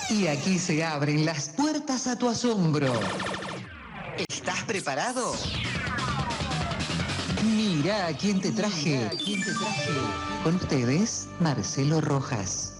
Y aquí se abren las puertas a tu asombro. ¿Estás preparado? Mira a quién te traje. Con ustedes, Marcelo Rojas.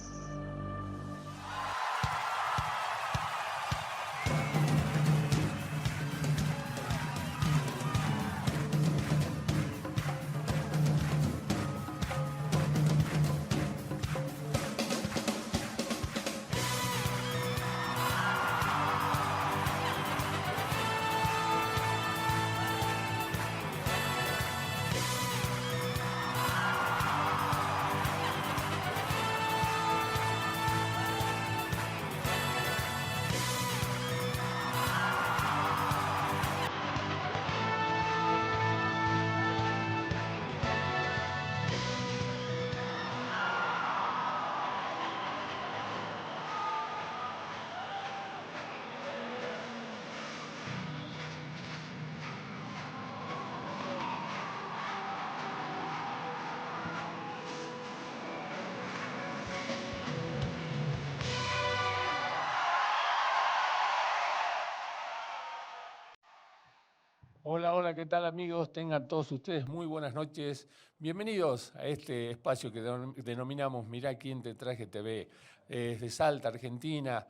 Hola, hola, ¿qué tal amigos? Tengan todos ustedes muy buenas noches. Bienvenidos a este espacio que denominamos Mirá quién te traje TV. Desde Salta, Argentina,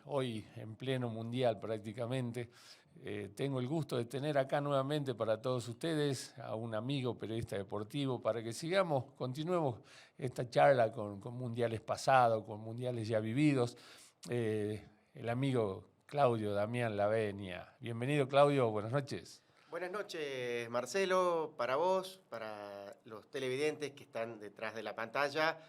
hoy en pleno mundial prácticamente. Tengo el gusto de tener acá nuevamente para todos ustedes a un amigo periodista deportivo para que continuemos esta charla con mundiales pasados, con mundiales ya vividos. El amigo Claudio Damián Lavenia. Bienvenido, Claudio, buenas noches. Buenas noches, Marcelo, para vos, para los televidentes que están detrás de la pantalla.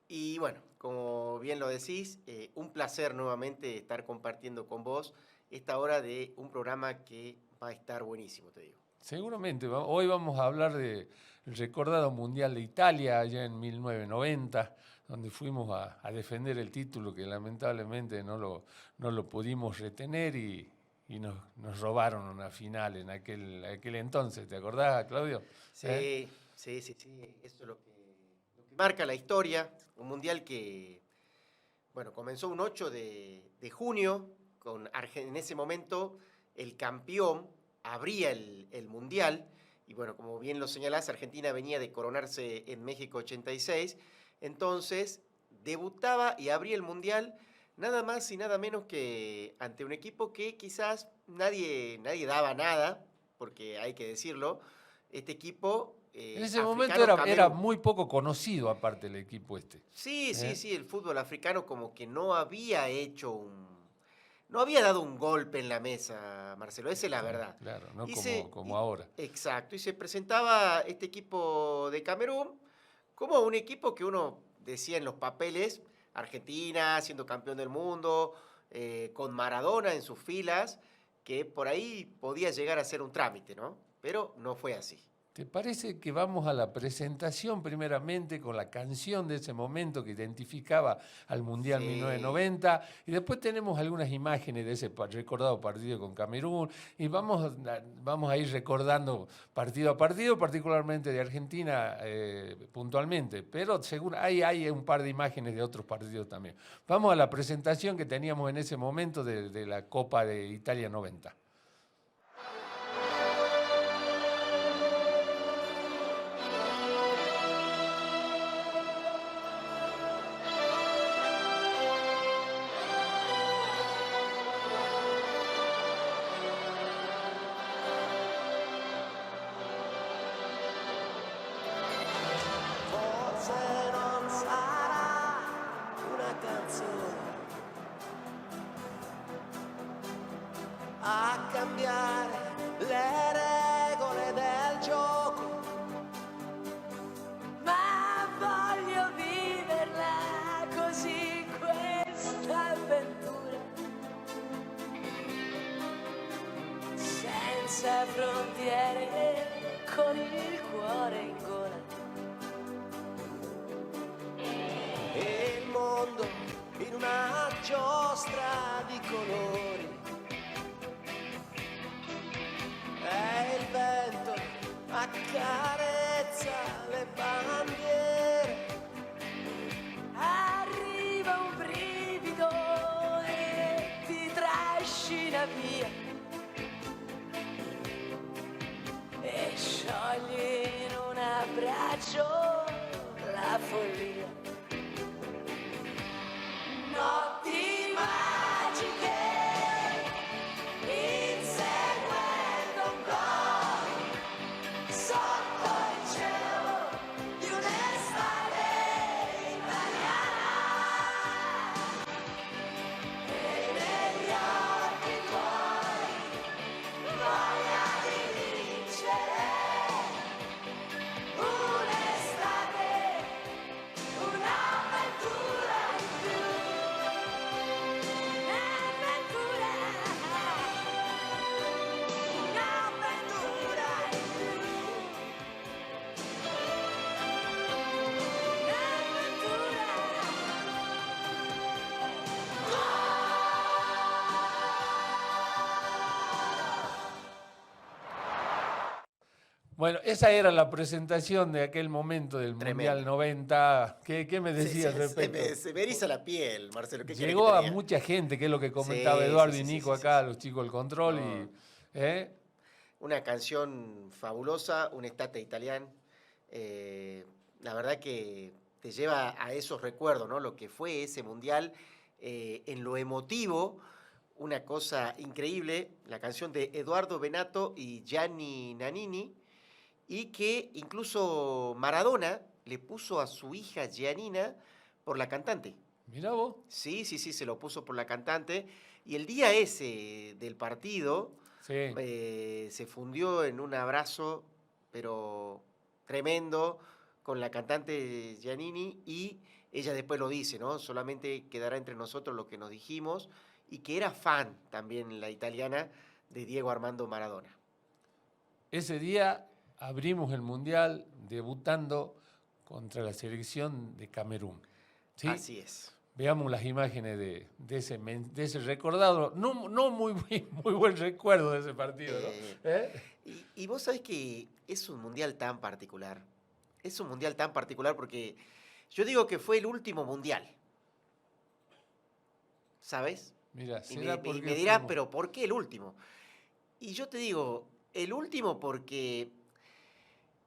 Y bueno, como bien lo decís, un placer nuevamente estar compartiendo con vos esta hora de un programa que va a estar buenísimo, te digo. Seguramente, hoy vamos a hablar del recordado Mundial de Italia, allá en 1990, donde fuimos a defender el título que lamentablemente no lo pudimos retener y nos robaron una final en aquel entonces. ¿Te acordás, Claudio? Sí, sí. Eso es lo que marca la historia. Un mundial que, bueno, comenzó un 8 de junio, en ese momento el campeón abría el mundial. Y bueno, como bien lo señalás, Argentina venía de coronarse en México 86. Entonces, debutaba y abría el mundial nada más y nada menos que ante un equipo que quizás nadie daba nada, porque hay que decirlo, este equipo En ese momento africano era Camerún. muy poco conocido, aparte el equipo este. Sí, ¿Eh? el fútbol africano como que no había no había dado un golpe en la mesa, Marcelo, esa es la verdad. Claro, no Y como ahora. exacto, y se presentaba este equipo de Camerún como un equipo que uno decía en los papeles, Argentina siendo campeón del mundo, con Maradona en sus filas, que por ahí podía llegar a ser un trámite, ¿no? Pero no fue así. ¿Te parece que vamos a la presentación primeramente con la canción de ese momento que identificaba al Mundial Sí. 1990 y después tenemos algunas imágenes de ese recordado partido con Camerún y vamos a ir recordando partido a partido, particularmente de Argentina puntualmente, pero seguro hay un par de imágenes de otros partidos también. Vamos a la presentación que teníamos en ese momento de la Copa de Italia 90. A cambiare le regole del gioco, ma voglio viverla così questa avventura, senza frontiere, con il cuore in gola. E il mondo in una giostra di colori, e il vento accarezza le bandiere. Arriva un brivido Bueno, esa era la presentación de aquel momento del Tremendo. Mundial 90. ¿Qué me decías respecto? Se me eriza la piel, Marcelo. ¿Qué querés Llegó que te a diga? mucha gente, que es lo que comentaba Sí, Eduardo sí, y sí, sí, Nico sí, sí, acá, sí. los chicos del control. No. ¿Eh? Una canción fabulosa, un estate italiano. eh, la verdad que te lleva a esos recuerdos, ¿no? Lo que fue ese mundial, en lo emotivo, una cosa increíble, la canción de Eduardo Benato y Gianni Nannini, y que incluso Maradona le puso a su hija Giannina por la cantante. Mirá vos. Sí, sí, sí, se lo puso por la cantante. Y el día ese del partido Sí. se fundió en un abrazo, pero tremendo, con la cantante Giannini, y ella después lo dice, ¿no? Solamente quedará entre nosotros lo que nos dijimos, y que era fan también la italiana de Diego Armando Maradona. Ese día abrimos el Mundial debutando contra la selección de Camerún. ¿Sí? Así es. Veamos las imágenes de ese recordado, no muy buen recuerdo de ese partido, ¿no? Y vos sabés que es un mundial tan particular. Es un mundial tan particular porque yo digo que fue el último mundial. ¿Sabes? Mira, Y será me porque dirás, fuimos- pero ¿por qué el último? Y yo te digo, el último porque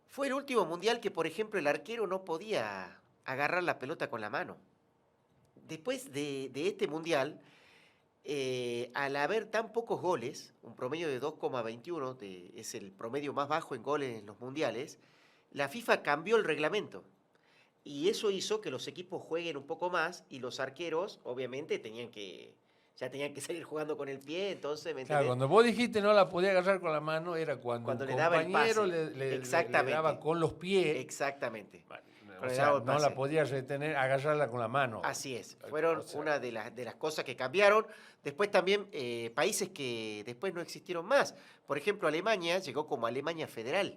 fue el último mundial que, por ejemplo, el arquero no podía agarrar la pelota con la mano. Después de este mundial, al haber tan pocos goles, un promedio de 2,21, es el promedio más bajo en goles en los mundiales, la FIFA cambió el reglamento. Y eso hizo que los equipos jueguen un poco más y los arqueros, obviamente, ya tenían que salir jugando con el pie, entonces, ¿me Claro, entendés? cuando vos dijiste no la podía agarrar con la mano, era cuando Cuando un le daba el compañero pase. le Exactamente. daba con los pies. Exactamente. O Con el sea, daba el no pase. la podía retener, agarrarla con la mano. Así es, fueron O sea, una de las cosas que cambiaron. Después también países que después no existieron más. Por ejemplo, Alemania llegó como Alemania Federal.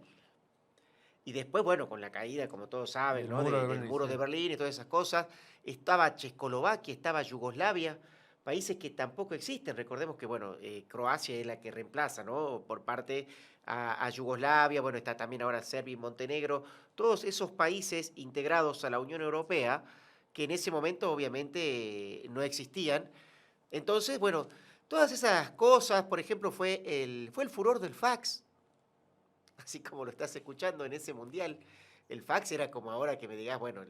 Y después, bueno, con la caída, como todos saben, Del ¿no? muro de del Berlín, muro sí. de Berlín y todas esas cosas, estaba Checoslovaquia, estaba Yugoslavia, países que tampoco existen. Recordemos que, bueno, Croacia es la que reemplaza, ¿no? Por parte a Yugoslavia, bueno, está también ahora Serbia y Montenegro, todos esos países integrados a la Unión Europea, que en ese momento obviamente no existían. Entonces, bueno, todas esas cosas, por ejemplo, fue el furor del fax, así como lo estás escuchando en ese mundial. El fax era como ahora que me digas, bueno,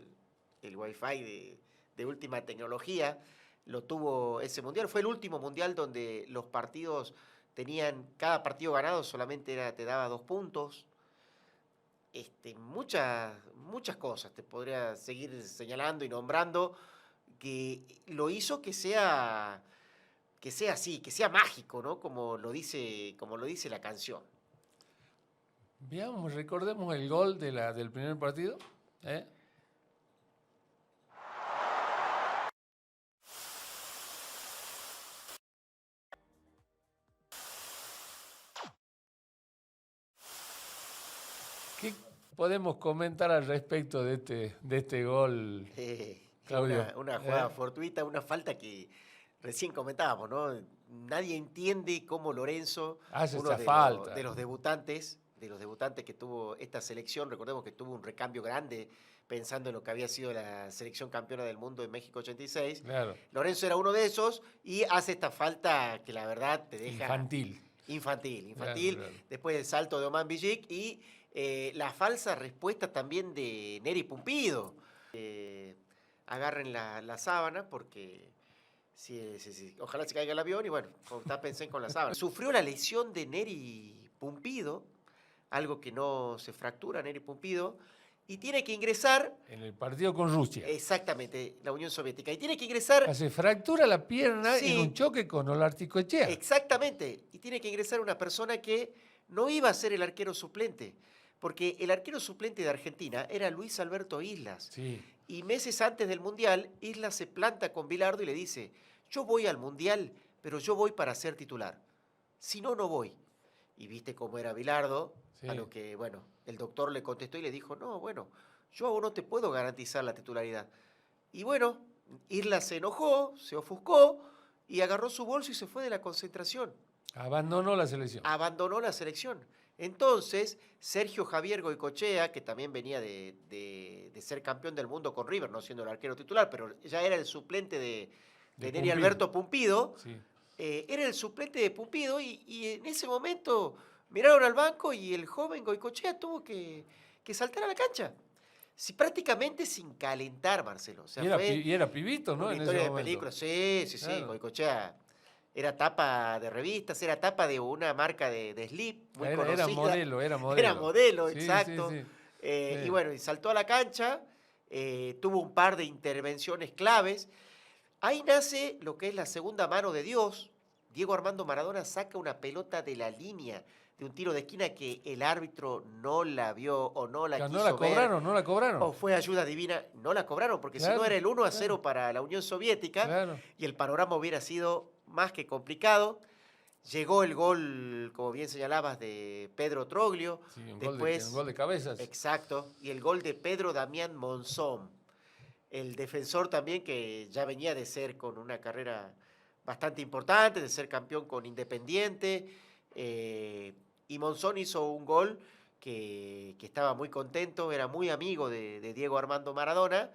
el wifi de última tecnología lo tuvo ese mundial. Fue el último mundial donde los partidos cada partido ganado solamente te daba 2 puntos. Muchas cosas te podría seguir señalando y nombrando que lo hizo que sea así, que sea mágico, ¿no? Como lo dice la canción. Veamos, recordemos el gol del primer partido. ¿Eh? ¿Qué podemos comentar al respecto de este gol, Claudio? Una jugada fortuita, una falta que recién comentábamos, ¿no? Nadie entiende cómo Lorenzo, Hace uno esa falta. de los debutantes que tuvo esta selección, recordemos que tuvo un recambio grande pensando en lo que había sido la selección campeona del mundo en México 86. Claro. Lorenzo era uno de esos y hace esta falta que la verdad te deja Infantil. Infantil. Claro. Después del salto de Oman Villic y la falsa respuesta también de Neri Pumpido. Agarren la sábana porque ojalá se caiga el avión y bueno, tápense con la sábana. Sufrió la lesión de Neri Pumpido, algo que no se fractura Neri Pumpido, y tiene que ingresar. En el partido con Rusia. Exactamente, la Unión Soviética. Y tiene que ingresar. Se fractura la pierna Sí. en un choque con Olarticoechea. Exactamente. Y tiene que ingresar una persona que no iba a ser el arquero suplente. Porque el arquero suplente de Argentina era Luis Alberto Islas. Sí. Y meses antes del Mundial, Islas se planta con Bilardo y le dice, yo voy al Mundial, pero yo voy para ser titular. Si no, no voy. Y viste cómo era Bilardo, Sí. a lo que, bueno, el doctor le contestó y le dijo, no, bueno, yo a vos no te puedo garantizar la titularidad. Y bueno, Islas se enojó, se ofuscó y agarró su bolso y se fue de la concentración. Abandonó la selección. abandonó la selección. Entonces, Sergio Javier Goicoechea, que también venía de ser campeón del mundo con River, no siendo el arquero titular, pero ya era el suplente de Neri Pumpido. Alberto Pumpido, Sí. era el suplente de Pumpido y en ese momento miraron al banco y el joven Goicoechea tuvo que saltar a la cancha. Sí, prácticamente sin calentar, Marcelo. O sea, fue Y era pibito, ¿no? una En historia ese de momento. película. Sí, sí, sí. Claro. Goicoechea era tapa de revistas, era tapa de una marca de slip muy Era conocida. modelo, era modelo. Era modelo, Sí, exacto. sí, sí. Y Sí. bueno, y saltó a la cancha, tuvo un par de intervenciones claves. Ahí nace lo que es la segunda mano de Dios. Diego Armando Maradona saca una pelota de la línea de un tiro de esquina que el árbitro no la vio o no la Claro, quiso no la ver. cobraron, no la cobraron. O fue ayuda divina, no la cobraron, porque si Claro, no era el 1-0 claro. para la Unión Soviética Claro. y el panorama hubiera sido más que complicado. Llegó el gol, como bien señalabas, de Pedro Troglio. Sí, un Después, gol de cabezas. exacto, y el gol de Pedro Damián Monzón, el defensor también que ya venía de ser con una carrera bastante importante, de ser campeón con Independiente. Y Monzón hizo un gol que estaba muy contento, era muy amigo de Diego Armando Maradona.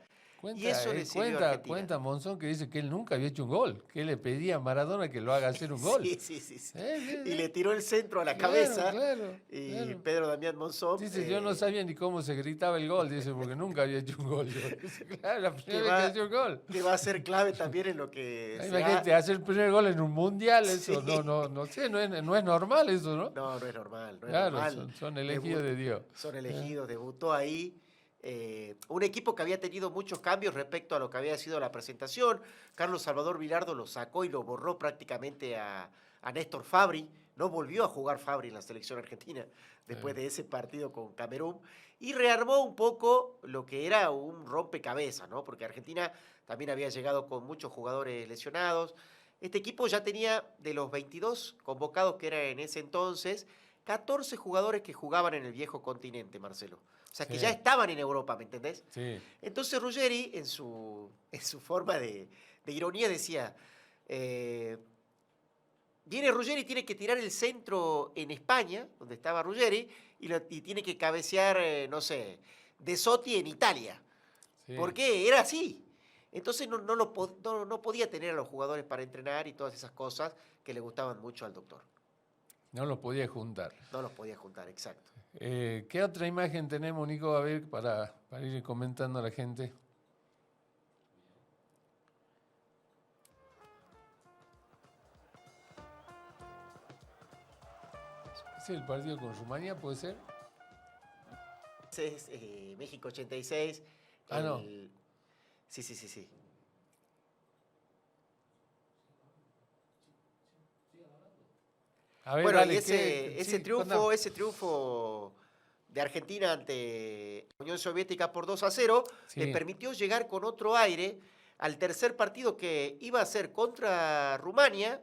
Y eso le sirvió a Argentina. Cuenta Monzón que dice que él nunca había hecho un gol, que él le pedía a Maradona que lo haga hacer un gol. Sí, sí, sí. Sí. Sí, Y sí. le tiró el centro a la Claro, cabeza. claro, Y claro. Pedro Damián Monzón. Dice, yo no sabía ni cómo se gritaba el gol, dice, porque nunca había hecho un gol. Dice, claro, la primera vez que hecho un gol. Que va a ser clave también en lo que Imagínate, hacer el primer gol en un mundial, eso Sí. no sé, no es normal eso, ¿no? No, no es normal. No es Claro, normal. son elegidos de Dios. Son elegidos, debutó ahí. Un equipo que había tenido muchos cambios respecto a lo que había sido la presentación. Carlos Salvador Vilardo lo sacó y lo borró prácticamente a Néstor Fabri. No volvió a jugar Fabri en la selección argentina después de ese partido con Camerún. Y rearmó un poco lo que era un rompecabezas, ¿no? Porque Argentina también había llegado con muchos jugadores lesionados. Este equipo ya tenía, de los 22 convocados que era en ese entonces, 14 jugadores que jugaban en el viejo continente, Marcelo. O sea, que Sí. ya estaban en Europa, ¿me entendés? Sí. Entonces Ruggeri, en su forma de ironía, decía, viene Ruggeri y tiene que tirar el centro en España, donde estaba Ruggeri, y tiene que cabecear, no sé, De Sotti en Italia. Sí. Porque era así. Entonces no podía tener a los jugadores para entrenar y todas esas cosas que le gustaban mucho al doctor. No los podía juntar. No los podía juntar, exacto. ¿Qué otra imagen tenemos, Nico, a ver, para ir comentando a la gente? ¿Es el partido con Rumania, puede ser? Ese es México 86. Ah, no. Sí, sí, sí, sí. A ver, Bueno, dale, y ese contame. triunfo de Argentina ante la Unión Soviética por 2-0 Sí. le permitió llegar con otro aire al tercer partido que iba a ser contra Rumania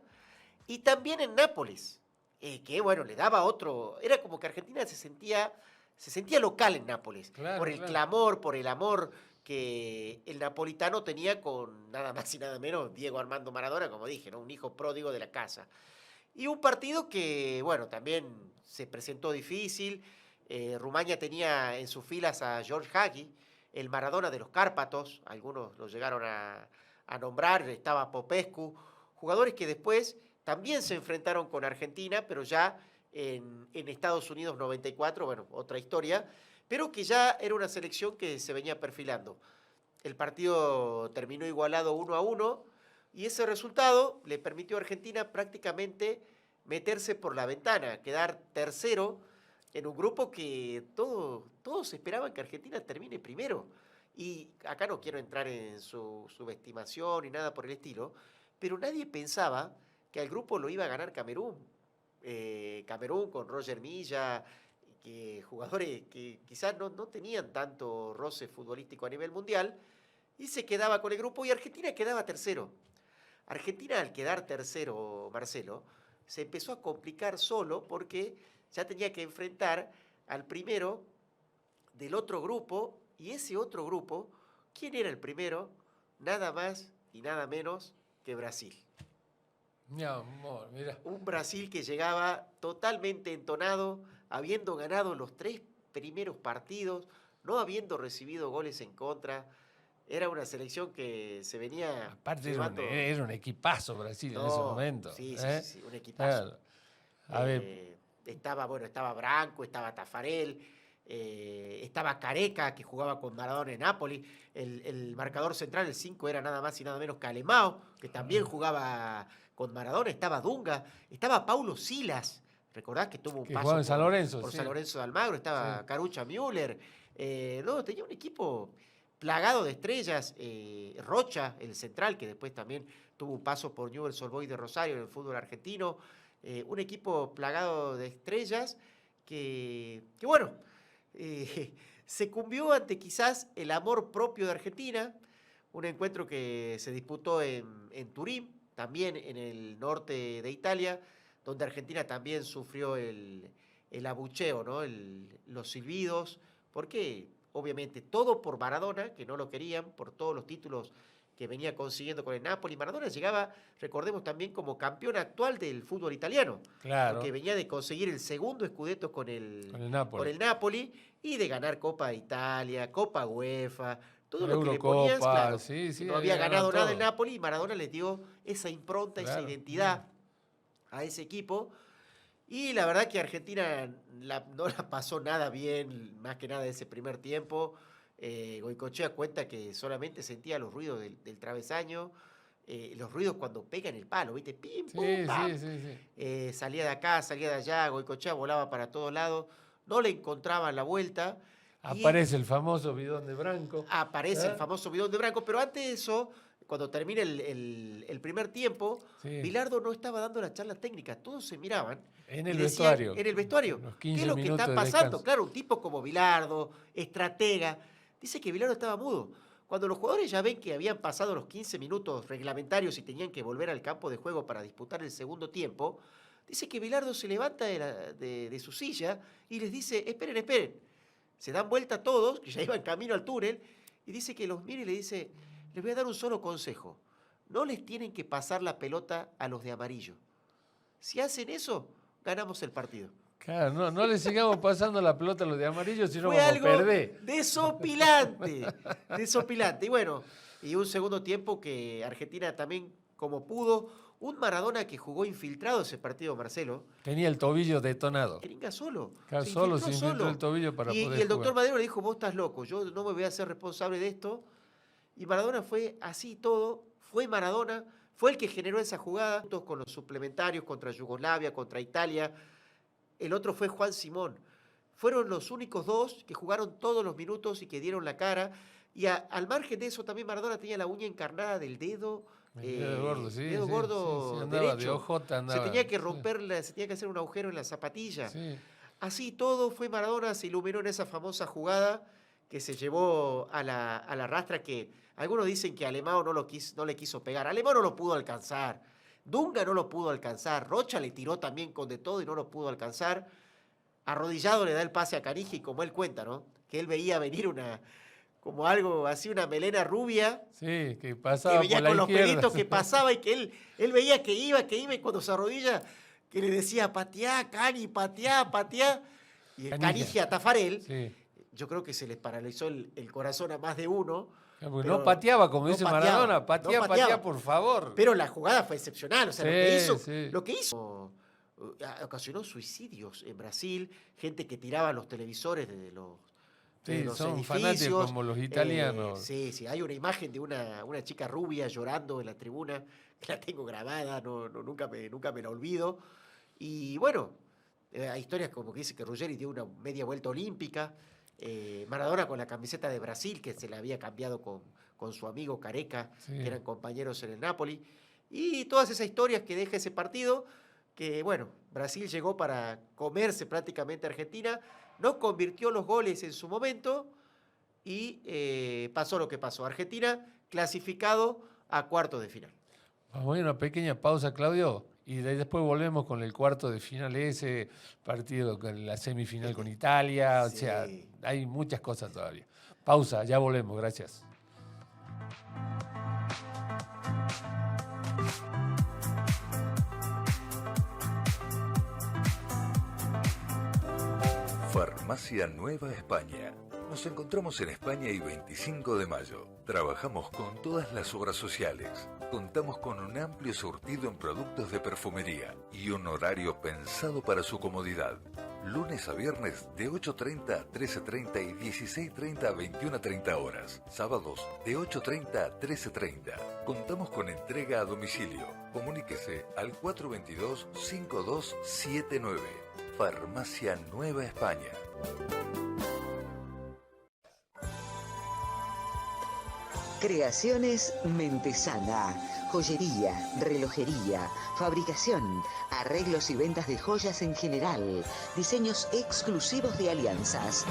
y también en Nápoles, que bueno, le daba otro, era como que Argentina se sentía local en Nápoles, Claro, por el claro. clamor, por el amor que el napolitano tenía con nada más y nada menos Diego Armando Maradona, como dije, ¿no? Un hijo pródigo de la casa. Y un partido que, bueno, también se presentó difícil. Rumania tenía en sus filas a George Hagi, el Maradona de los Cárpatos, algunos lo llegaron a nombrar, estaba Popescu, jugadores que después también se enfrentaron con Argentina, pero ya en Estados Unidos 94, bueno, otra historia, pero que ya era una selección que se venía perfilando. El partido terminó igualado 1-1 y ese resultado le permitió a Argentina prácticamente meterse por la ventana, quedar tercero en un grupo que todos esperaban que Argentina termine primero. Y acá no quiero entrar en su subestimación ni nada por el estilo, pero nadie pensaba que al grupo lo iba a ganar Camerún. Camerún con Roger Milla, jugadores que quizás no tenían tanto roce futbolístico a nivel mundial, y se quedaba con el grupo y Argentina quedaba tercero. Argentina, al quedar tercero, Marcelo, se empezó a complicar solo porque ya tenía que enfrentar al primero del otro grupo, y ese otro grupo, ¿quién era el primero? Nada más y nada menos que Brasil. Mi amor, mira. Un Brasil que llegaba totalmente entonado, habiendo ganado los 3 primeros partidos, no habiendo recibido goles en contra. Era una selección que se venía Aparte llevando... era un equipazo Brasil en ese No, momento. sí, ¿eh? sí, un equipazo. Claro. A ver, Estaba Branco, estaba Tafarel, estaba Careca, que jugaba con Maradona en Napoli. El marcador central, el 5, era nada más y nada menos que Alemão, que también jugaba con Maradona. Estaba Dunga, estaba Paulo Silas. ¿Recordás que tuvo un que paso jugaba en San Lorenzo. por Sí. San Lorenzo de Almagro? Estaba Sí. Carucha Müller. No, tenía un equipo plagado de estrellas. Rocha, el central, que después también tuvo un paso por Newell's Old Boys de Rosario en el fútbol argentino. Un equipo plagado de estrellas que bueno, se cumbió ante quizás el amor propio de Argentina. Un encuentro que se disputó en Turín, también en el norte de Italia, donde Argentina también sufrió el abucheo, ¿no? Los silbidos, porque obviamente todo por Maradona, que no lo querían, por todos los títulos que venía consiguiendo con el Napoli. Maradona llegaba, recordemos, también como campeón actual del fútbol italiano, Claro. porque venía de conseguir el segundo scudetto con Con el con Napoli. el Napoli y de ganar Copa de Italia, Copa UEFA, todo La lo que le Eurocopa, ponías, claro. sí, sí, No había ganado todo. nada el Napoli y Maradona les dio esa impronta, esa Claro. identidad a ese equipo. Y la verdad que Argentina no la pasó nada bien, más que nada ese primer tiempo. Goicoechea cuenta que solamente sentía los ruidos del travesaño, los ruidos cuando pegan el palo, ¿viste? Pim, Sí, pum, pam. sí. Salía de acá, salía de allá, Goicoechea volaba para todos lados, no le encontraban la vuelta. Y Aparece el famoso bidón de Branco. aparece el ¿eh? famoso bidón de Branco, pero antes de eso, cuando termina el primer tiempo, Sí. Bilardo no estaba dando las charlas técnicas, todos se miraban. En y el decían, vestuario. En el vestuario. Los ¿Qué 15 es lo que minutos está de pasando? descanso. Claro, un tipo como Bilardo, estratega, dice que Bilardo estaba mudo. Cuando los jugadores ya ven que habían pasado los 15 minutos reglamentarios y tenían que volver al campo de juego para disputar el segundo tiempo, dice que Bilardo se levanta de su silla y les dice, esperen. Se dan vuelta todos, que ya iban camino al túnel, y dice que los mira y le dice, les voy a dar un solo consejo. No les tienen que pasar la pelota a los de amarillo. Si hacen eso, ganamos el partido. Claro, no le sigamos pasando la pelota a los de amarillo, sino Fue vamos a algo perder. desopilante. Y bueno, y un segundo tiempo que Argentina también, como pudo, un Maradona que jugó infiltrado ese partido, Marcelo, Tenía el tobillo detonado. Jeringa solo. Claro, Se solo infiltró se infiltró el tobillo para y poder el doctor jugar. Madero le dijo, vos estás loco, yo no me voy a hacer responsable de esto. Y Maradona fue así todo, fue Maradona, fue el que generó esa jugada, juntos con los suplementarios contra Yugoslavia, contra Italia. El otro fue Juan Simón. Fueron los únicos dos que jugaron todos los minutos y que dieron la cara. Y al margen de eso, también Maradona tenía la uña encarnada del dedo. El dedo gordo, sí. Dedo gordo sí, andaba derecho. de ojota, andaba. Se tenía que romperla, se tenía que hacer un agujero en la zapatilla. Sí. Así todo fue Maradona, se iluminó en esa famosa jugada que se llevó a la rastra, que algunos dicen que Alemão no le quiso pegar. Alemão no lo pudo alcanzar. Dunga no lo pudo alcanzar. Rocha le tiró también con de todo y no lo pudo alcanzar. Arrodillado le da el pase a Caniggia y como él cuenta, ¿no? Que él veía venir como algo así, una melena rubia. Sí, que Que pasaba veía por la con los izquierda. pelitos que pasaba y que él veía que iba y cuando se arrodilla, que le decía, pateá, Cani, pateá. Y el Caniggia a Tafarel, Sí. yo creo que se les paralizó el corazón a más de uno. Porque Pero no pateaba, como no dice pateaba, Maradona, no patea, pateaba. por favor. Pero la jugada fue excepcional, o sea, Sí. lo que hizo ocasionó suicidios en Brasil, gente que tiraba los televisores de los Sí, los son edificios. fanáticos como los italianos. Sí, hay una imagen de una chica rubia llorando en la tribuna, que la tengo grabada, nunca me la olvido. Y bueno, hay historias como que dice que Ruggeri dio una media vuelta olímpica, Maradona con la camiseta de Brasil, que se la había cambiado con su amigo Careca, Sí. que eran compañeros en el Napoli, y todas esas historias que deja ese partido, que bueno, Brasil llegó para comerse prácticamente a Argentina, no convirtió los goles en su momento y pasó lo que pasó. Argentina clasificado a cuartos de final. Vamos a ir a una pequeña pausa, Claudio, y después volvemos con el cuarto de final ese partido, con la semifinal con Italia, Sí. o sea, hay muchas cosas todavía. Pausa, ya volvemos, gracias. Farmacia Nueva España. Nos encontramos en España y 25 de mayo. Trabajamos con todas las obras sociales. Contamos con un amplio surtido en productos de perfumería y un horario pensado para su comodidad. Lunes a viernes de 8:30 a 13:30 y 16:30 a 21:30 horas. Sábados de 8:30 a 13:30. Contamos con entrega a domicilio. Comuníquese al 422-5279. Farmacia Nueva España. Creaciones Mentesana. Joyería, relojería, fabricación, arreglos y ventas de joyas en general, diseños exclusivos de alianzas.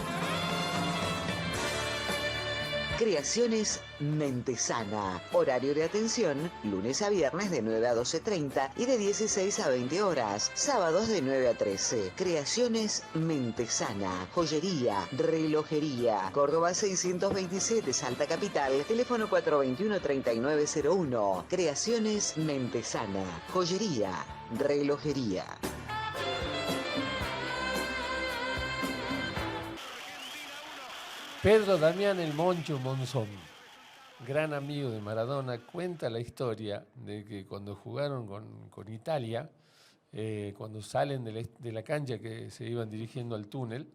Creaciones Mentesana. Horario de atención, lunes a viernes de 9 a 12:30 y de 16 a 20 horas. Sábados de 9 a 13. Creaciones Mentesana. Joyería, relojería. Córdoba 627, Salta Capital. Teléfono 421-3901. Creaciones Mentesana. Joyería, relojería. Pedro Damián El Moncho Monzón, gran amigo de Maradona, cuenta la historia de que cuando jugaron con Italia, cuando salen de la cancha que se iban dirigiendo al túnel,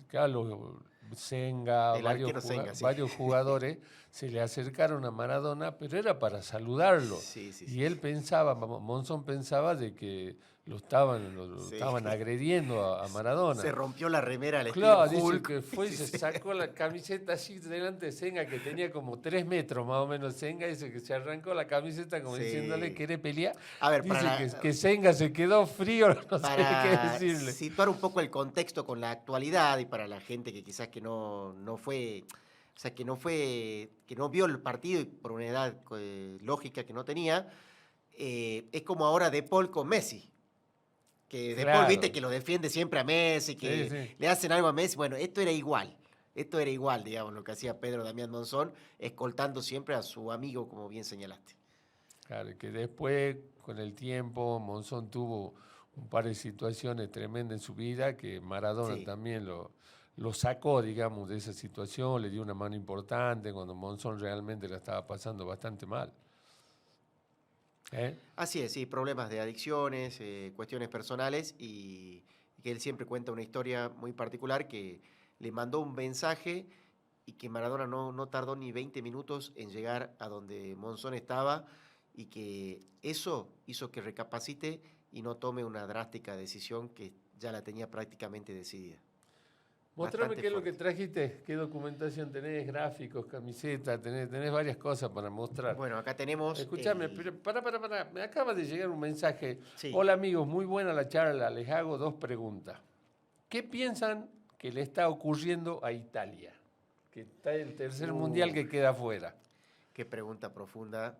claro, Senga, varios jugadores se le acercaron a Maradona, pero era para saludarlo. Sí. Y él pensaba, Monzón pensaba de que lo estaban agrediendo a Maradona. Se rompió la remera al Claro, estilo dice Hulk. que fue y se sacó la camiseta así delante de Senga, que tenía como 3 metros más o menos Senga, dice que se arrancó la camiseta como diciéndole, ¿quiere pelear? A ver, dice que Senga se quedó frío, no sé qué decirle. Situar un poco el contexto con la actualidad y para la gente que quizás que no fue, o sea, que no vio el partido y por una edad lógica que no tenía, es como ahora De Paul con Messi. Que De Paul, viste, que lo defiende siempre a Messi, que le hacen algo a Messi. Bueno, esto era igual, digamos, lo que hacía Pedro Damián Monzón, escoltando siempre a su amigo, como bien señalaste. Claro, que después, con el tiempo, Monzón tuvo un par de situaciones tremendas en su vida, que Maradona también lo sacó, digamos, de esa situación, le dio una mano importante cuando Monzón realmente la estaba pasando bastante mal. Así es, sí, problemas de adicciones, cuestiones personales y que él siempre cuenta una historia muy particular que le mandó un mensaje y que Maradona no tardó ni 20 minutos en llegar a donde Monzón estaba y que eso hizo que recapacite y no tome una drástica decisión que ya la tenía prácticamente decidida. Mostrame qué es lo que trajiste, qué documentación tenés, gráficos, camisetas, tenés varias cosas para mostrar. Bueno, acá tenemos... Escuchame, pará, me acaba de llegar un mensaje. Sí. Hola amigos, muy buena la charla, les hago 2 preguntas. ¿Qué piensan que le está ocurriendo a Italia? Que está el tercer mundial que queda afuera. Qué pregunta profunda,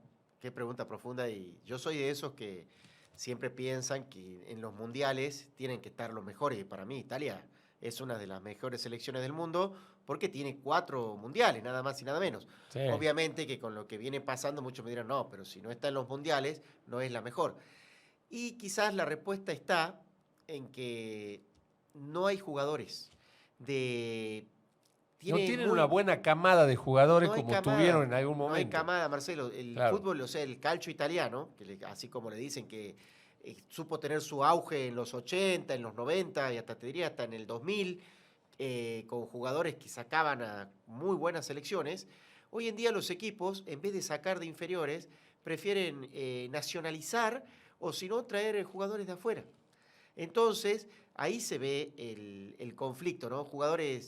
y yo soy de esos que siempre piensan que en los mundiales tienen que estar los mejores y para mí Italia es una de las mejores selecciones del mundo porque tiene 4 mundiales, nada más y nada menos. Sí. Obviamente que con lo que viene pasando muchos me dirán, no, pero si no está en los mundiales, no es la mejor. Y quizás la respuesta está en que no hay jugadores. No tienen una buena camada de jugadores como tuvieron en algún momento. No hay camada, Marcelo. El fútbol, o sea, el calcio italiano, así como le dicen que supo tener su auge en los 80, en los 90 y hasta te diría hasta en el 2000, con jugadores que sacaban a muy buenas selecciones. Hoy en día los equipos, en vez de sacar de inferiores, prefieren nacionalizar o si no traer jugadores de afuera. Entonces, ahí se ve el conflicto, ¿no?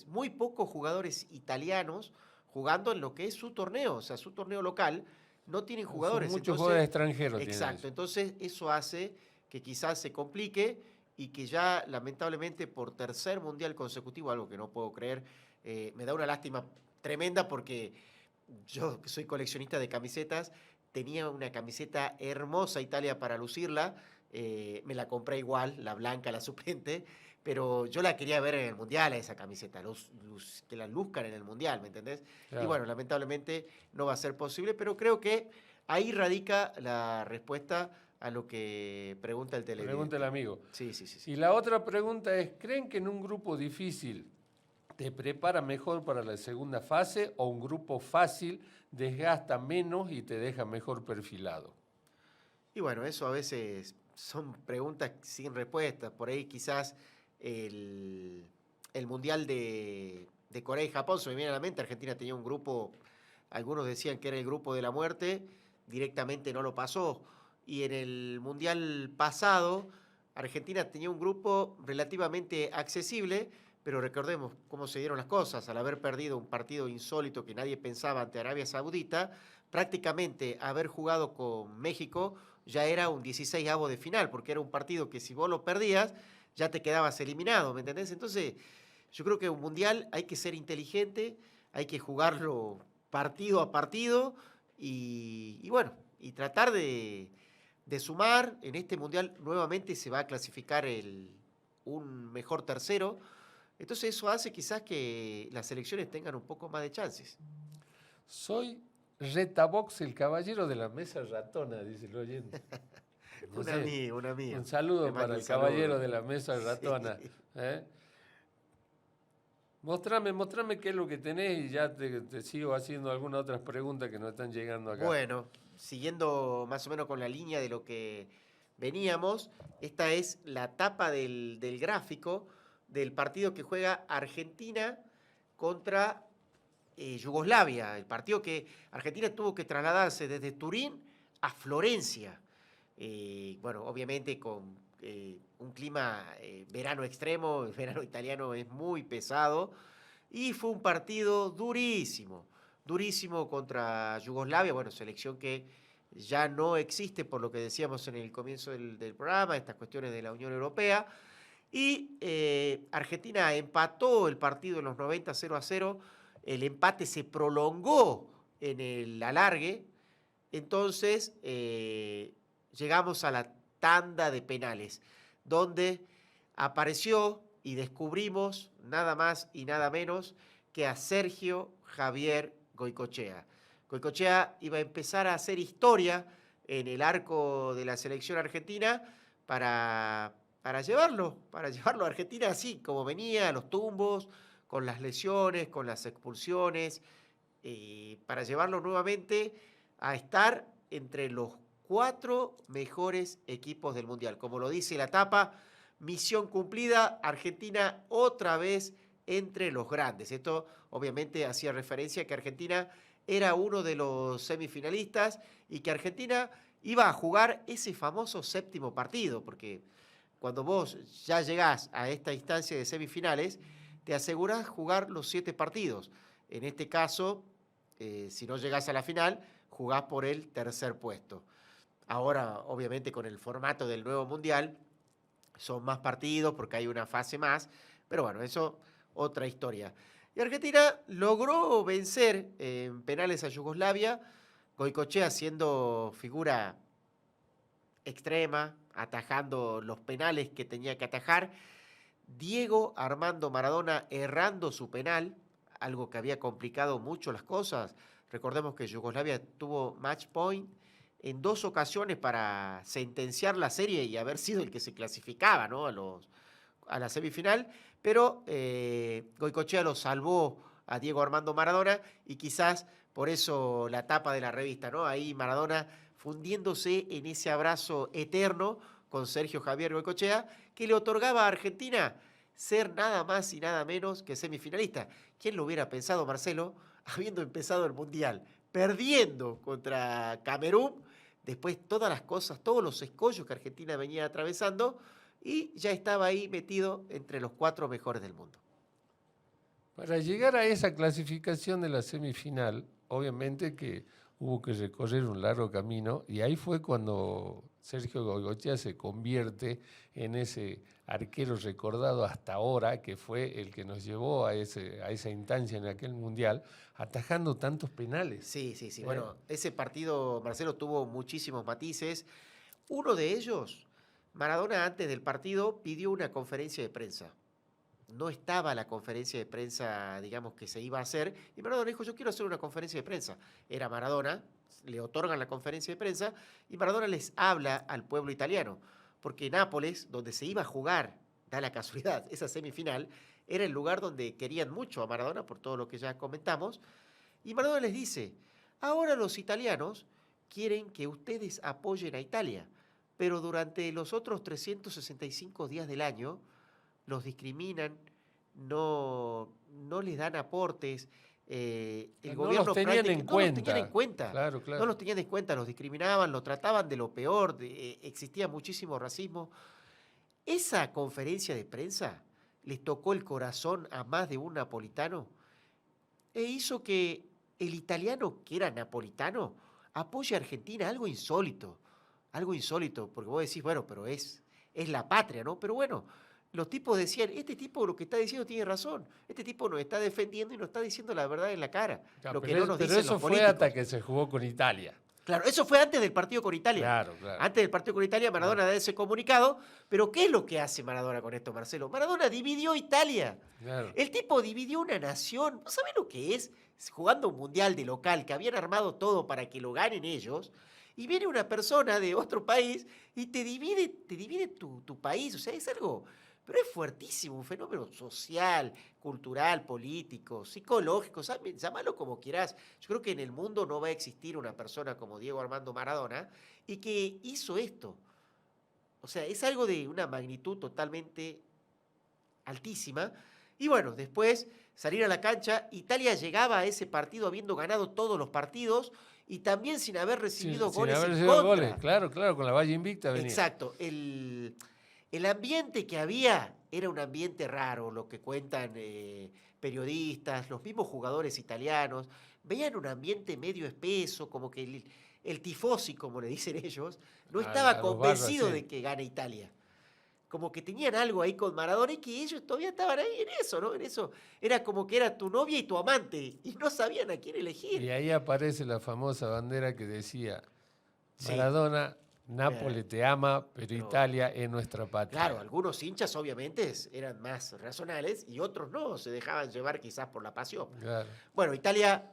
Muy pocos jugadores italianos jugando en lo que es su torneo, o sea, su torneo local, no tienen jugadores. Son muchos jugadores extranjeros. Exacto, entonces eso hace que quizás se complique y que ya lamentablemente por tercer mundial consecutivo, algo que no puedo creer, me da una lástima tremenda porque yo que soy coleccionista de camisetas, tenía una camiseta hermosa Italia para lucirla, me la compré igual, la blanca, la suplente, pero yo la quería ver en el Mundial a esa camiseta, que la luzcan en el Mundial, ¿me entendés? Claro. Y bueno, lamentablemente no va a ser posible, pero creo que ahí radica la respuesta a lo que pregunta el televidente. Pregunta el amigo. Sí, sí, sí, sí. Y la otra pregunta es, ¿creen que en un grupo difícil te prepara mejor para la segunda fase o un grupo fácil desgasta menos y te deja mejor perfilado? Y bueno, eso a veces son preguntas sin respuestas. Por ahí quizás el Mundial de Corea y Japón, se me viene a la mente, Argentina tenía un grupo, algunos decían que era el grupo de la muerte, directamente no lo pasó. Y en el Mundial pasado, Argentina tenía un grupo relativamente accesible, pero recordemos cómo se dieron las cosas. Al haber perdido un partido insólito que nadie pensaba ante Arabia Saudita, prácticamente haber jugado con México ya era un 16avo de final, porque era un partido que si vos lo perdías, ya te quedabas eliminado, ¿me entendés? Entonces, yo creo que un mundial hay que ser inteligente, hay que jugarlo partido a partido y bueno, y tratar de sumar. En este mundial nuevamente se va a clasificar un mejor tercero. Entonces eso hace quizás que las selecciones tengan un poco más de chances. Soy Retabox, el caballero de la mesa ratona, dice el oyente. No Un sé, amigo, un amigo. un saludo Le mando para un el caballero saludo. de la mesa ratona. Sí. ¿Eh? Mostrame qué es lo que tenés y ya te sigo haciendo algunas otras preguntas que nos están llegando acá. Bueno, siguiendo más o menos con la línea de lo que veníamos, esta es la tapa del gráfico del partido que juega Argentina contra Yugoslavia, el partido que Argentina tuvo que trasladarse desde Turín a Florencia. Bueno, obviamente con un clima verano extremo, el verano italiano es muy pesado, y fue un partido durísimo, durísimo contra Yugoslavia, bueno, selección que ya no existe por lo que decíamos en el comienzo del programa, estas cuestiones de la Unión Europea, y Argentina empató el partido en los 90 0-0, el empate se prolongó en el alargue, entonces llegamos a la tanda de penales, donde apareció y descubrimos nada más y nada menos que a Sergio Javier Goycochea. Goycochea iba a empezar a hacer historia en el arco de la selección argentina para llevarlo a Argentina así, como venía, a los tumbos, con las lesiones, con las expulsiones, para llevarlo nuevamente a estar entre los 4 mejores equipos del Mundial. Como lo dice la tapa, misión cumplida, Argentina otra vez entre los grandes. Esto obviamente hacía referencia a que Argentina era uno de los semifinalistas y que Argentina iba a jugar ese famoso séptimo partido, porque cuando vos ya llegás a esta instancia de semifinales, te asegurás jugar los 7 partidos. En este caso, si no llegás a la final, jugás por el tercer puesto. Ahora, obviamente, con el formato del nuevo Mundial, son más partidos porque hay una fase más, pero bueno, eso otra historia. Y Argentina logró vencer en penales a Yugoslavia, Goycochea siendo figura extrema, atajando los penales que tenía que atajar, Diego Armando Maradona errando su penal, algo que había complicado mucho las cosas. Recordemos que Yugoslavia tuvo match point en 2 ocasiones para sentenciar la serie y haber sido el que se clasificaba, ¿no?, a la semifinal, pero Goycochea lo salvó a Diego Armando Maradona y quizás por eso la tapa de la revista, ¿no? Ahí Maradona fundiéndose en ese abrazo eterno con Sergio Javier Goycochea, que le otorgaba a Argentina ser nada más y nada menos que semifinalista. ¿Quién lo hubiera pensado, Marcelo, habiendo empezado el Mundial, perdiendo contra Camerún, después todas las cosas, todos los escollos que Argentina venía atravesando, y ya estaba ahí metido entre los 4 mejores del mundo? Para llegar a esa clasificación de la semifinal, obviamente que hubo que recorrer un largo camino y ahí fue cuando Sergio Goycochea se convierte en ese arquero recordado hasta ahora, que fue el que nos llevó a esa instancia en aquel Mundial, atajando tantos penales. Sí. Bueno, ese partido, Marcelo, tuvo muchísimos matices. Uno de ellos, Maradona antes del partido pidió una conferencia de prensa. no estaba la conferencia de prensa, digamos, que se iba a hacer, y Maradona dijo, yo quiero hacer una conferencia de prensa. Era Maradona, le otorgan la conferencia de prensa, y Maradona les habla al pueblo italiano, porque Nápoles, donde se iba a jugar, da la casualidad, esa semifinal, era el lugar donde querían mucho a Maradona, por todo lo que ya comentamos, y Maradona les dice, ahora los italianos quieren que ustedes apoyen a Italia, pero durante los otros 365 días del año los discriminan, no les dan aportes, el No gobierno los tenían en no los cuenta. tenían en cuenta. Claro, No claro. los tenían en cuenta, los discriminaban, los trataban de lo peor, existía muchísimo racismo. Esa conferencia de prensa les tocó el corazón a más de un napolitano e hizo que el italiano, que era napolitano, apoye a Argentina, algo insólito, porque vos decís, bueno, pero es la patria, ¿no? Pero bueno, los tipos decían, este tipo lo que está diciendo tiene razón, este tipo nos está defendiendo y nos está diciendo la verdad en la cara, Ya, lo que pero no nos pero dicen eso los fue políticos. hasta que se jugó con Italia. Claro, eso fue antes del partido con Italia. Claro, claro. Antes del partido con Italia, Maradona da ese comunicado. Pero ¿qué es lo que hace Maradona con esto, Marcelo? Maradona dividió Italia. Claro. El tipo dividió una nación. ¿No sabés lo que es? Jugando un mundial de local, que habían armado todo para que lo ganen ellos. Y viene una persona de otro país y te divide tu país. O sea, es algo. Pero es fuertísimo, un fenómeno social, cultural, político, psicológico, llámalo como quieras. Yo creo que en el mundo no va a existir una persona como Diego Armando Maradona y que hizo esto. O sea, es algo de una magnitud totalmente altísima. Y bueno, después salir a la cancha, Italia llegaba a ese partido habiendo ganado todos los partidos y también sin haber recibido Sin goles haber en recibido contra. goles. Claro, claro, con la valla invicta venía. Exacto. El ambiente que había era un ambiente raro, lo que cuentan periodistas, los mismos jugadores italianos. Veían un ambiente medio espeso, como que el tifosi, como le dicen ellos, no estaba A los convencido barras, sí. de que gane Italia. Como que tenían algo ahí con Maradona y que ellos todavía estaban ahí en eso, ¿no? En eso. Era como que era tu novia y tu amante y no sabían a quién elegir. Y ahí aparece la famosa bandera que decía, Sí. Maradona, Nápoles te ama, pero Pero- Italia es nuestra patria. Claro, algunos hinchas obviamente eran más racionales y otros no, se dejaban llevar quizás por la pasión. Claro. Bueno, Italia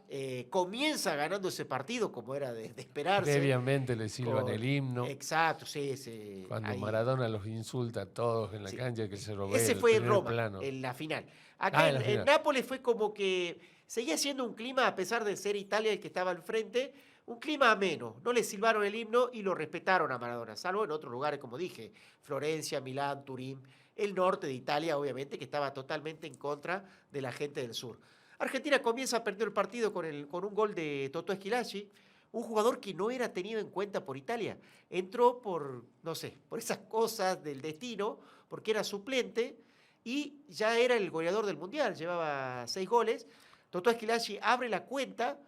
comienza ganando ese partido como era de esperarse. Previamente le silban con- el himno. Exacto, sí, sí. Cuando ahí. Maradona los insulta a todos en la Sí. cancha, que se lo ve Ese en fue el en primer Roma, plano. en la final. Acá En la en final. Nápoles fue como que seguía siendo un clima, a pesar de ser Italia el que estaba al frente, un clima ameno. No le silbaron el himno y lo respetaron a Maradona, salvo en otros lugares, como dije, Florencia, Milán, Turín, el norte de Italia, obviamente, que estaba totalmente en contra de la gente del sur. Argentina comienza a perder el partido con un gol de Totò Schillaci, un jugador que no era tenido en cuenta por Italia. Entró por, no sé, por esas cosas del destino, porque era suplente y ya era el goleador del Mundial, llevaba 6 goles. Totò Schillaci abre la cuenta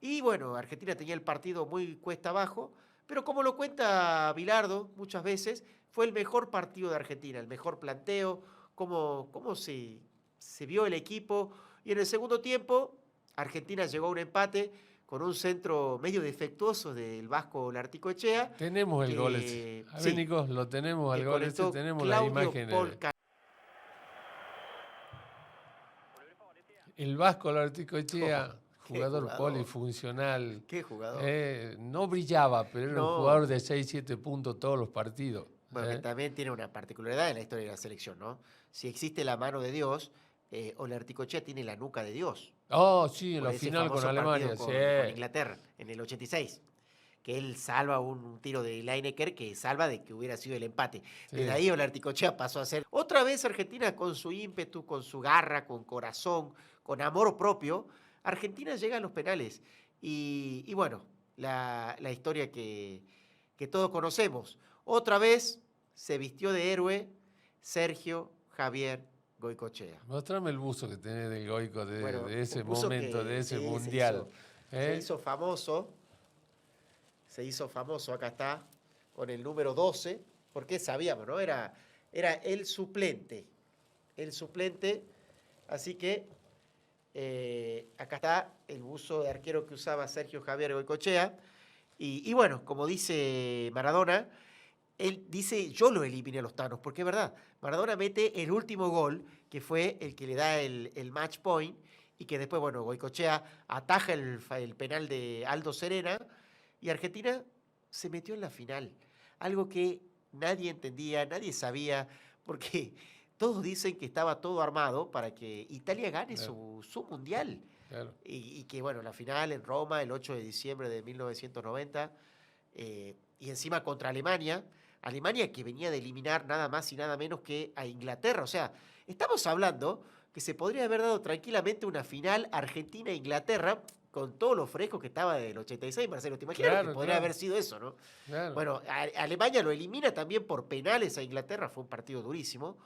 y bueno, Argentina tenía el partido muy cuesta abajo, pero como lo cuenta Bilardo muchas veces, fue el mejor partido de Argentina, el mejor planteo, cómo se vio el equipo. Y en el segundo tiempo, Argentina llegó a un empate con un centro medio defectuoso del vasco Larticoechea. Tenemos el que- gol ese. A ver, sí, Nico, lo tenemos que al gol ese, conectó tenemos las Claudio imágenes. Polca. El Vasco Larticoechea, Qué jugador jugador. polifuncional. Qué jugador. No brillaba, pero era No. un jugador de 6-7 puntos todos los partidos. Bueno, que también tiene una particularidad en la historia de la selección, ¿no? Si existe la mano de Dios, Olarticoechea tiene la nuca de Dios. Oh, sí, en Por la ese final con famoso Alemania, partido sí. con Inglaterra, en el 86. Que él salva un tiro de Lineker que salva de que hubiera sido el empate. Sí. Desde ahí Olarticoechea pasó a ser otra vez Argentina con su ímpetu, con su garra, con corazón, con amor propio. Argentina llega a los penales. Y bueno, la historia que todos conocemos. Otra vez se vistió de héroe Sergio Javier Goicoechea. Mostrame el buzo que tenés del Goico de, Bueno, de ese un buzo momento, que, de ese sí, mundial. Se hizo famoso. Se hizo famoso, acá está, con el número 12, porque sabíamos, ¿no? Era el suplente. El suplente. Así que acá está el buzo de arquero que usaba Sergio Javier Goicoechea. Y bueno, como dice Maradona, él dice, yo lo eliminé a los Thanos, porque es verdad, Maradona mete el último gol, que fue el que le da el match point, y que después, bueno, Goicoechea ataja el penal de Aldo Serena, y Argentina se metió en la final. Algo que nadie entendía, nadie sabía, porque todos dicen que estaba todo armado para que Italia gane Claro. su mundial. Claro. Y que, bueno, la final en Roma, el 8 de diciembre de 1990, y encima contra Alemania. Alemania que venía de eliminar nada más y nada menos que a Inglaterra. O sea, estamos hablando que se podría haber dado tranquilamente una final Argentina-Inglaterra con todo lo fresco que estaba del 86, Marcelo. ¿Te imaginas Claro, que podría claro. haber sido eso, no? Claro. Bueno, Alemania lo elimina también por penales a Inglaterra, fue un partido durísimo,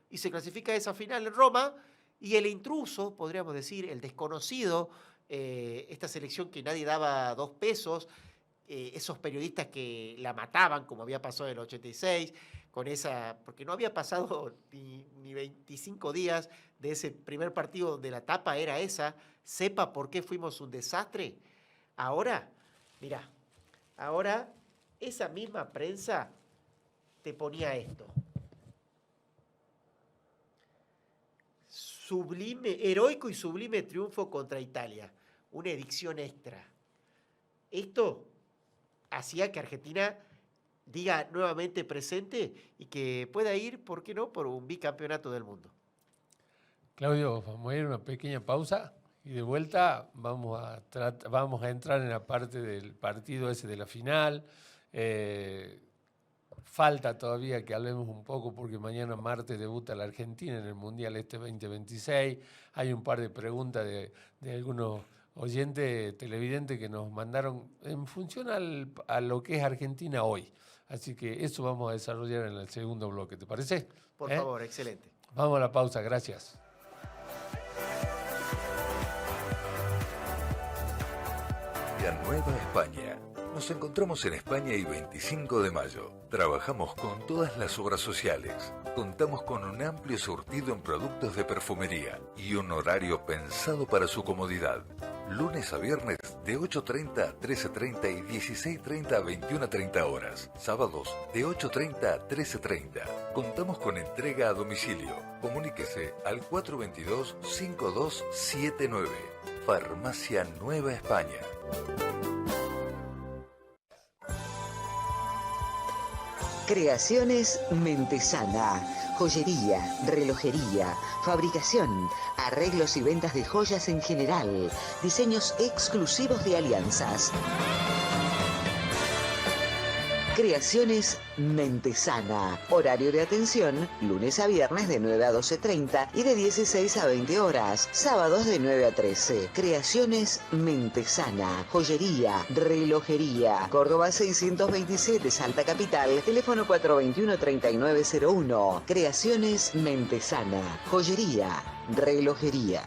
y se clasifica a esa final en Roma, y el intruso, podríamos decir, el desconocido, esta selección que nadie daba 2 pesos, esos periodistas que la mataban, como había pasado en el 86, con esa, porque no había pasado ni 25 días de ese primer partido donde la tapa era esa, sepa por qué fuimos un desastre. Ahora, mira, ahora esa misma prensa te ponía esto. Sublime, heroico y sublime triunfo contra Italia. Una edición extra. Esto hacía que Argentina diga nuevamente presente y que pueda ir, ¿por qué no?, por un bicampeonato del mundo. Claudio, vamos a ir a una pequeña pausa y de vuelta vamos a entrar en la parte del partido ese de la final. Falta todavía que hablemos un poco porque mañana martes debuta la Argentina en el Mundial 2026. Hay un par de preguntas de algunos oyentes televidentes que nos mandaron en función a lo que es Argentina hoy. Así que eso vamos a desarrollar en el segundo bloque, ¿te parece? Por favor, excelente. Vamos a la pausa, gracias. Nueva España. Nos encontramos en España y 25 de mayo. Trabajamos con todas las obras sociales. Contamos con un amplio surtido en productos de perfumería y un horario pensado para su comodidad. Lunes a viernes de 8:30 a 13:30 y 16:30 a 21:30 horas. Sábados de 8:30 a 13:30. Contamos con entrega a domicilio. Comuníquese al 422-5279. Farmacia Nueva España. Creaciones Mentesana. Joyería, relojería, fabricación, arreglos y ventas de joyas en general, diseños exclusivos de alianzas. Creaciones Mentesana. Horario de atención, lunes a viernes de 9 a 12:30 y de 16 a 20 horas. Sábados de 9 a 13. Creaciones Mentesana. Joyería, relojería. Córdoba 627, Salta Capital. Teléfono 421-3901. Creaciones Mentesana. Joyería, relojería.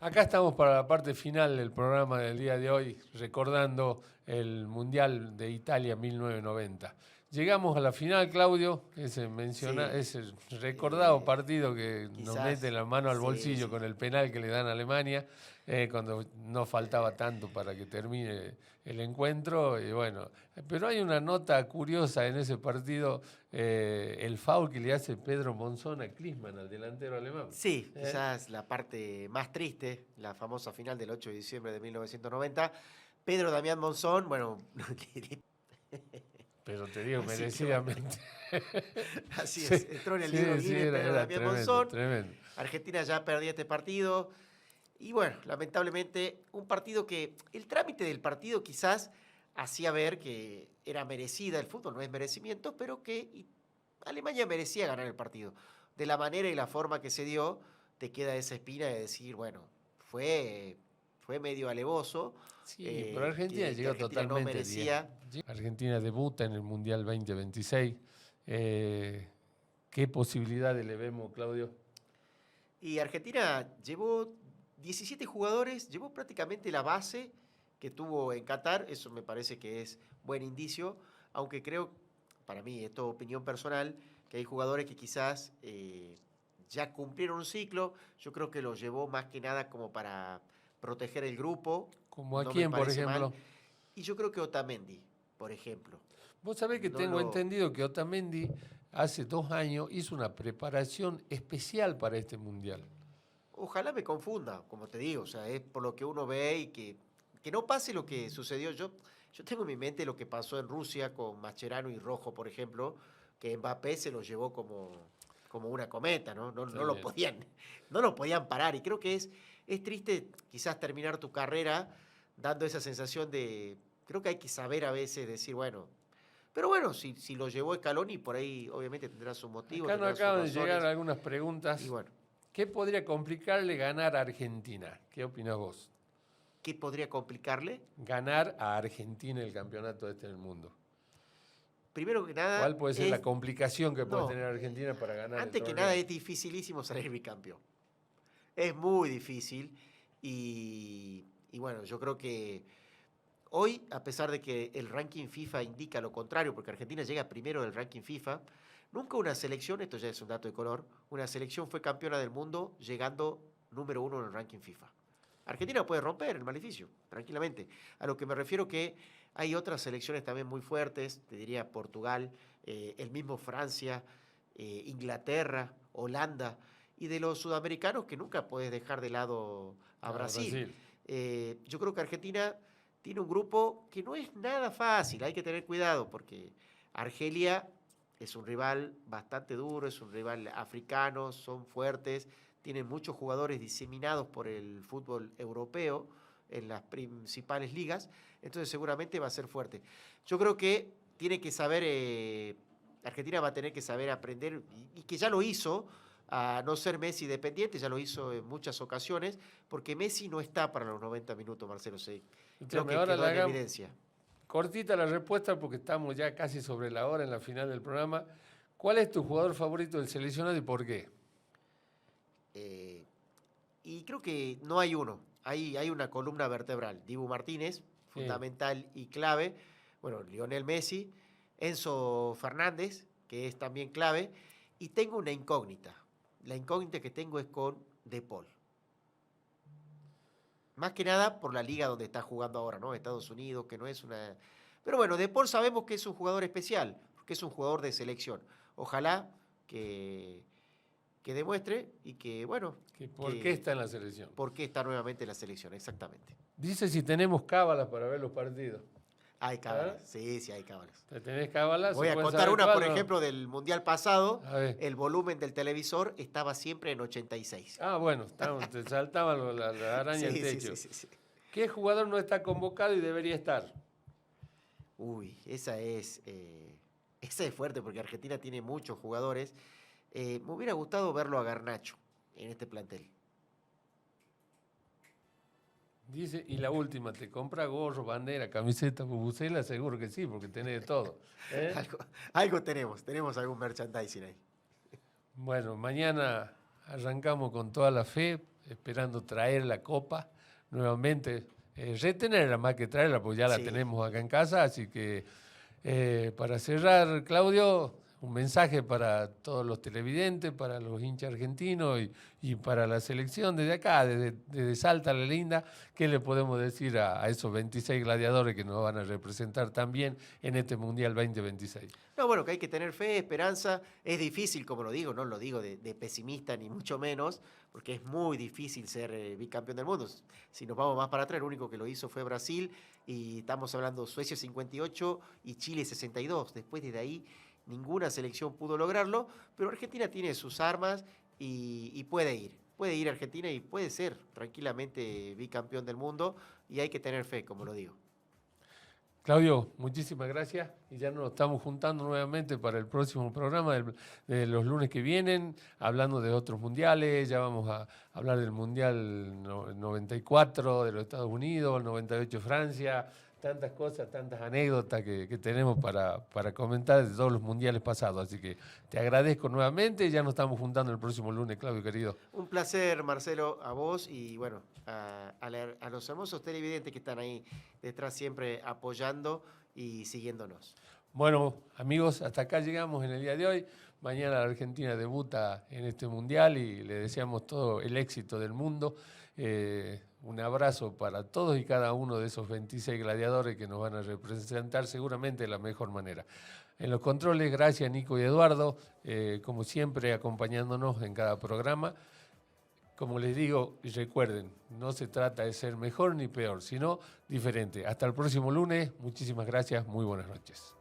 Acá estamos para la parte final del programa del día de hoy, recordando el Mundial de Italia 1990. Llegamos a la final, Claudio, ese recordado partido que nos mete la mano al bolsillo con el penal que le dan a Alemania, cuando no faltaba tanto para que termine el encuentro. Y bueno, pero hay una nota curiosa en ese partido, el foul que le hace Pedro Monzón a Klinsmann, al delantero alemán. Sí, quizás la parte más triste, la famosa final del 8 de diciembre de 1990. Pedro Damián Monzón, bueno... Pero te digo, merecidamente. Así es, entró en el libro Guinness, Pedro Damián Monzón. Tremendo. Argentina ya perdía este partido. Y bueno, lamentablemente, un partido que el trámite del partido quizás hacía ver que era merecida, el fútbol no es merecimiento, pero que Alemania merecía ganar el partido. De la manera y la forma que se dio, te queda esa espina de decir, bueno, fue medio alevoso. Sí, pero Argentina llegó totalmente no merecía. Argentina debuta en el Mundial 2026. ¿Qué posibilidades le vemos, Claudio? Y Argentina llevó 17 jugadores, llevó prácticamente la base que tuvo en Qatar. Eso me parece que es buen indicio, aunque creo, para mí, esto es opinión personal, que hay jugadores que quizás ya cumplieron un ciclo. Yo creo que lo llevó más que nada como para proteger el grupo. ¿Como a No me quién, por parece mal. ejemplo? Y yo creo que Otamendi, por ejemplo. Vos sabés que No tengo lo- entendido que Otamendi hace 2 años hizo una preparación especial para este mundial. Ojalá me confunda, como te digo, o sea, es por lo que uno ve y que no pase lo que sucedió. Yo tengo en mi mente lo que pasó en Rusia con Mascherano y Rojo, por ejemplo, que Mbappé se lo llevó como una cometa, ¿no? No, Está bien. no lo podían parar. Y creo que es triste quizás terminar tu carrera dando esa sensación de, creo que hay que saber a veces decir, bueno, pero bueno, si lo llevó Scaloni, por ahí obviamente tendrá sus motivos, Acá nos tendrá sus acaban de llegar razones. algunas preguntas. Y bueno, ¿Qué podría complicarle ganar a Argentina? ¿Qué opinas vos? ¿qué podría complicarle? Ganar a Argentina el campeonato del mundo. Primero que nada, ¿Cuál puede ser la es- complicación que puede no, tener Argentina para ganar el antes que torneo? nada es dificilísimo salir bicampeón. Es muy difícil y bueno, yo creo que hoy, a pesar de que el ranking FIFA indica lo contrario, porque Argentina llega primero del ranking FIFA, nunca una selección, esto ya es un dato de color, una selección fue campeona del mundo llegando número 1 en el ranking FIFA. Argentina puede romper el maleficio, tranquilamente. A lo que me refiero que hay otras selecciones también muy fuertes, te diría Portugal, el mismo Francia, Inglaterra, Holanda, y de los sudamericanos que nunca puedes dejar de lado a Brasil. Yo creo que Argentina tiene un grupo que no es nada fácil, hay que tener cuidado porque Argelia es un rival bastante duro, es un rival africano, son fuertes, tienen muchos jugadores diseminados por el fútbol europeo en las principales ligas, entonces seguramente va a ser fuerte. Yo creo que tiene que saber, Argentina va a tener que saber aprender, y que ya lo hizo, a no ser Messi dependiente, ya lo hizo en muchas ocasiones, porque Messi no está para los 90 minutos, Marcelo, creo Escúchame, que ahora quedó le en hagamos evidencia. cortita la respuesta porque estamos ya casi sobre la hora en la final del programa. ¿Cuál es tu jugador favorito del seleccionado y por qué? Y creo que no hay uno, hay una columna vertebral. Dibu Martínez, fundamental y clave. Bueno, Lionel Messi, Enzo Fernández, que es también clave. Y tengo una incógnita. La incógnita que tengo es con De Paul. Más que nada por la liga donde está jugando ahora, ¿no? Estados Unidos, que no es una... Pero bueno, De Paul sabemos que es un jugador especial, que es un jugador de selección. Ojalá que demuestre y que, bueno... ¿Por qué está en la selección? ¿Por qué está nuevamente en la selección? Exactamente. Dice si tenemos cábalas para ver los partidos. Hay cábalas, sí, hay cábalas. ¿Tenés cábalas? Voy a contar una, por ejemplo, del Mundial pasado. El volumen del televisor estaba siempre en 86. Ah, bueno, te saltaba la araña del techo. Sí. ¿Qué jugador no está convocado y debería estar? Uy, esa es fuerte porque Argentina tiene muchos jugadores. Me hubiera gustado verlo a Garnacho en este plantel. Dice, y la última, ¿te compra gorro, bandera, camiseta, bubucela? Seguro que sí, porque tenés de todo. ¿Eh? Algo tenemos algún merchandising ahí. Bueno, mañana arrancamos con toda la fe, esperando traer la copa nuevamente, retenerla más que traerla, pues ya la tenemos acá en casa, así que para cerrar, Claudio, un mensaje para todos los televidentes, para los hinchas argentinos y para la selección desde acá, desde Salta la Linda, ¿qué le podemos decir a esos 26 gladiadores que nos van a representar también en este Mundial 2026? No, bueno, que hay que tener fe, esperanza. Es difícil, como lo digo, no lo digo de pesimista ni mucho menos, porque es muy difícil ser bicampeón del mundo. Si nos vamos más para atrás, el único que lo hizo fue Brasil, y estamos hablando Suecia 58 y Chile 62. Después de ahí ninguna selección pudo lograrlo, pero Argentina tiene sus armas y puede ir Argentina y puede ser tranquilamente bicampeón del mundo, y hay que tener fe, como lo digo. Claudio, muchísimas gracias y ya nos estamos juntando nuevamente para el próximo programa de los lunes que vienen, hablando de otros mundiales. Ya vamos a hablar del Mundial 94 de los Estados Unidos, el 98 Francia, tantas cosas, tantas anécdotas que tenemos para comentar de todos los mundiales pasados. Así que te agradezco nuevamente y ya nos estamos juntando el próximo lunes, Claudio, querido. Un placer, Marcelo, a vos y bueno, a los hermosos televidentes que están ahí detrás siempre apoyando y siguiéndonos. Bueno, amigos, hasta acá llegamos en el día de hoy. Mañana la Argentina debuta en este mundial y le deseamos todo el éxito del mundo. Un abrazo para todos y cada uno de esos 26 gladiadores que nos van a representar seguramente de la mejor manera. En los controles, gracias Nico y Eduardo, como siempre acompañándonos en cada programa. Como les digo, y recuerden, no se trata de ser mejor ni peor, sino diferente. Hasta el próximo lunes, muchísimas gracias, muy buenas noches.